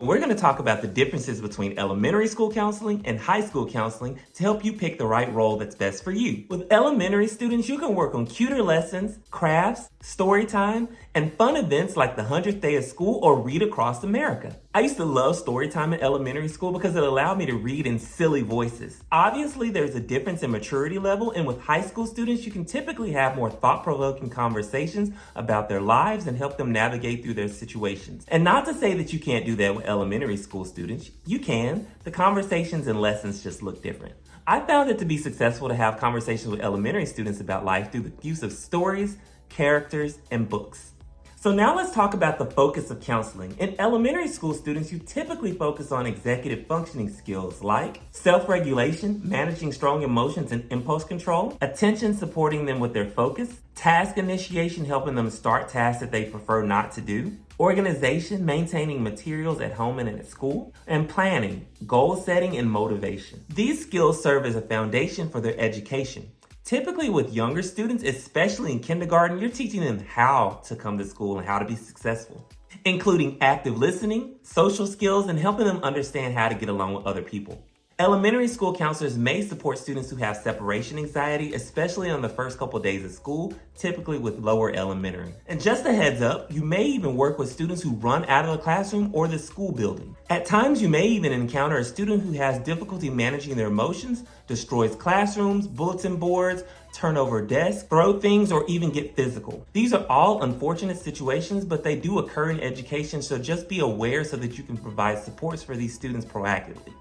We're going to talk about the differences between elementary school counseling and high school counseling to help you pick the right role that's best for you. With elementary students, you can work on cuter lessons, crafts, story time, and fun events like the 100th day of school or Read Across America. I used to love story time in elementary school because it allowed me to read in silly voices. Obviously, there's a difference in maturity level, and with high school students, you can typically have more thought-provoking conversations about their lives and help them navigate through their situations. And not to say that you can't do that with elementary school students. You can. The conversations and lessons just look different. I found it to be successful to have conversations with elementary students about life through the use of stories, characters, and books. So now let's talk about the focus of counseling. In elementary school students, you typically focus on executive functioning skills like self-regulation, managing strong emotions and impulse control, attention supporting them with their focus, task initiation helping them start tasks that they prefer not to do, organization, maintaining materials at home and at school, and planning, goal setting, and motivation. These skills serve as a foundation for their education. Typically with younger students, especially in kindergarten, you're teaching them how to come to school and how to be successful, including active listening, social skills, and helping them understand how to get along with other people. Elementary school counselors may support students who have separation anxiety, especially on the first couple days of school, typically with lower elementary. And just a heads up, you may even work with students who run out of the classroom or the school building. At times, you may even encounter a student who has difficulty managing their emotions, destroys classrooms, bulletin boards, turn over desks, throw things, or even get physical. These are all unfortunate situations, but they do occur in education, so just be aware so that you can provide supports for these students proactively.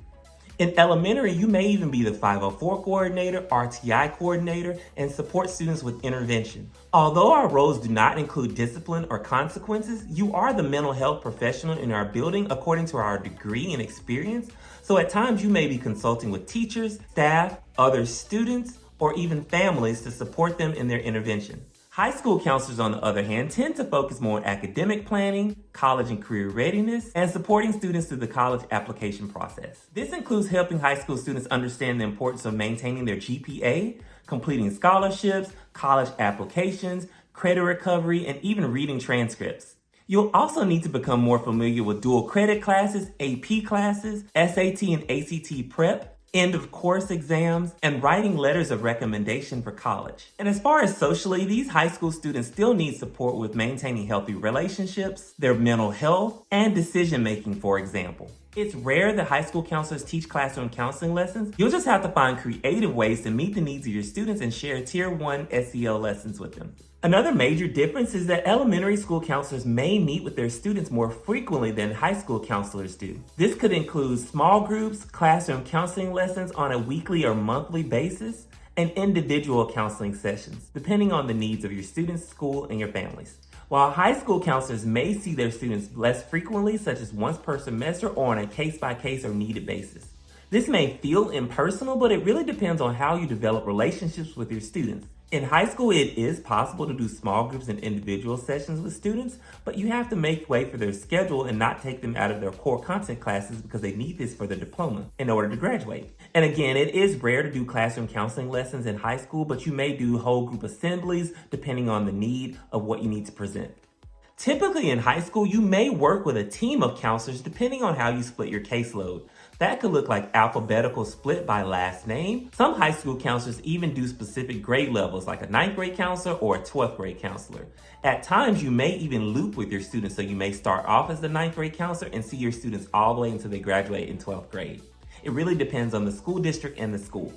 In elementary, you may even be the 504 coordinator, RTI coordinator, and support students with intervention. Although our roles do not include discipline or consequences, you are the mental health professional in our building according to our degree and experience. So at times you may be consulting with teachers, staff, other students, or even families to support them in their intervention. High school counselors, on the other hand, tend to focus more on academic planning, college and career readiness, and supporting students through the college application process. This includes helping high school students understand the importance of maintaining their GPA, completing scholarships, college applications, credit recovery, and even reading transcripts. You'll also need to become more familiar with dual credit classes, AP classes, SAT and ACT prep, end of course exams, and writing letters of recommendation for college. And as far as socially, these high school students still need support with maintaining healthy relationships, their mental health, and decision making, for example. It's rare that high school counselors teach classroom counseling lessons. You'll just have to find creative ways to meet the needs of your students and share Tier 1 SEL lessons with them. Another major difference is that elementary school counselors may meet with their students more frequently than high school counselors do. This could include small groups, classroom counseling lessons on a weekly or monthly basis, and individual counseling sessions, depending on the needs of your students, school, and your families. While high school counselors may see their students less frequently, such as once per semester or on a case-by-case or needed basis. This may feel impersonal, but it really depends on how you develop relationships with your students. In high school, it is possible to do small groups and individual sessions with students, but you have to make way for their schedule and not take them out of their core content classes because they need this for their diploma in order to graduate. And again, it is rare to do classroom counseling lessons in high school, but you may do whole group assemblies depending on the need of what you need to present. Typically in high school, you may work with a team of counselors depending on how you split your caseload. That could look like alphabetical split by last name. Some high school counselors even do specific grade levels like a 9th grade counselor or a 12th grade counselor. At times, you may even loop with your students, so you may start off as the 9th grade counselor and see your students all the way until they graduate in 12th grade. It really depends on the school district and the school.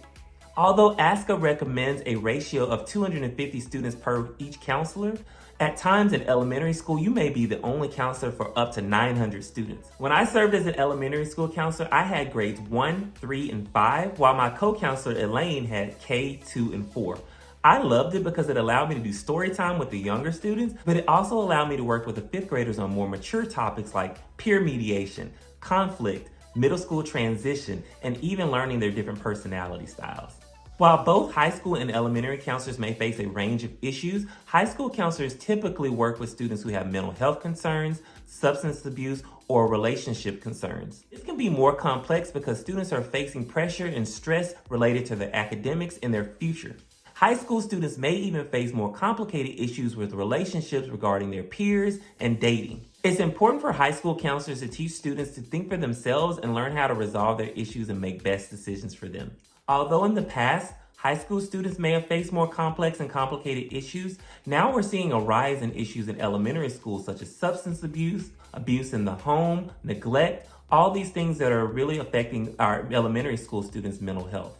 Although ASCA recommends a ratio of 250 students per each counselor, at times in elementary school, you may be the only counselor for up to 900 students. When I served as an elementary school counselor, I had grades 1, 3, and 5, while my co-counselor Elaine had K, 2, and 4. I loved it because it allowed me to do story time with the younger students, but it also allowed me to work with the 5th graders on more mature topics like peer mediation, conflict, middle school transition, and even learning their different personality styles. While both high school and elementary counselors may face a range of issues, high school counselors typically work with students who have mental health concerns, substance abuse, or relationship concerns. This can be more complex because students are facing pressure and stress related to their academics and their future. High school students may even face more complicated issues with relationships regarding their peers and dating. It's important for high school counselors to teach students to think for themselves and learn how to resolve their issues and make best decisions for them. Although in the past, high school students may have faced more complex and complicated issues, now we're seeing a rise in issues in elementary schools such as substance abuse, abuse in the home, neglect, all these things that are really affecting our elementary school students' mental health.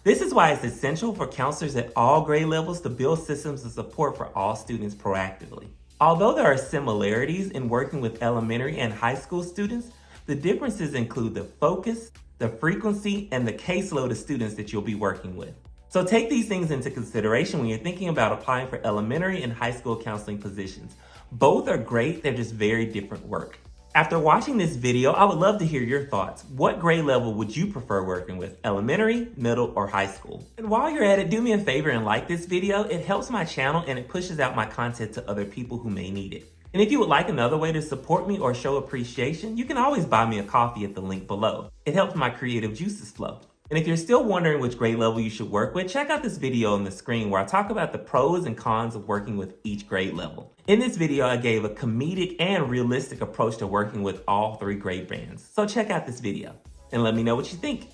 This is why it's essential for counselors at all grade levels to build systems of support for all students proactively. Although there are similarities in working with elementary and high school students, the differences include the focus, the frequency, and the caseload of students that you'll be working with. So take these things into consideration when you're thinking about applying for elementary and high school counseling positions. Both are great, they're just very different work. After watching this video, I would love to hear your thoughts. What grade level would you prefer working with, elementary, middle, or high school? And while you're at it, do me a favor and like this video. It helps my channel and it pushes out my content to other people who may need it. And if you would like another way to support me or show appreciation, you can always buy me a coffee at the link below. It helps my creative juices flow. And if you're still wondering which grade level you should work with, check out this video on the screen where I talk about the pros and cons of working with each grade level. In this video, I gave a comedic and realistic approach to working with all 3 grade bands. So check out this video and let me know what you think.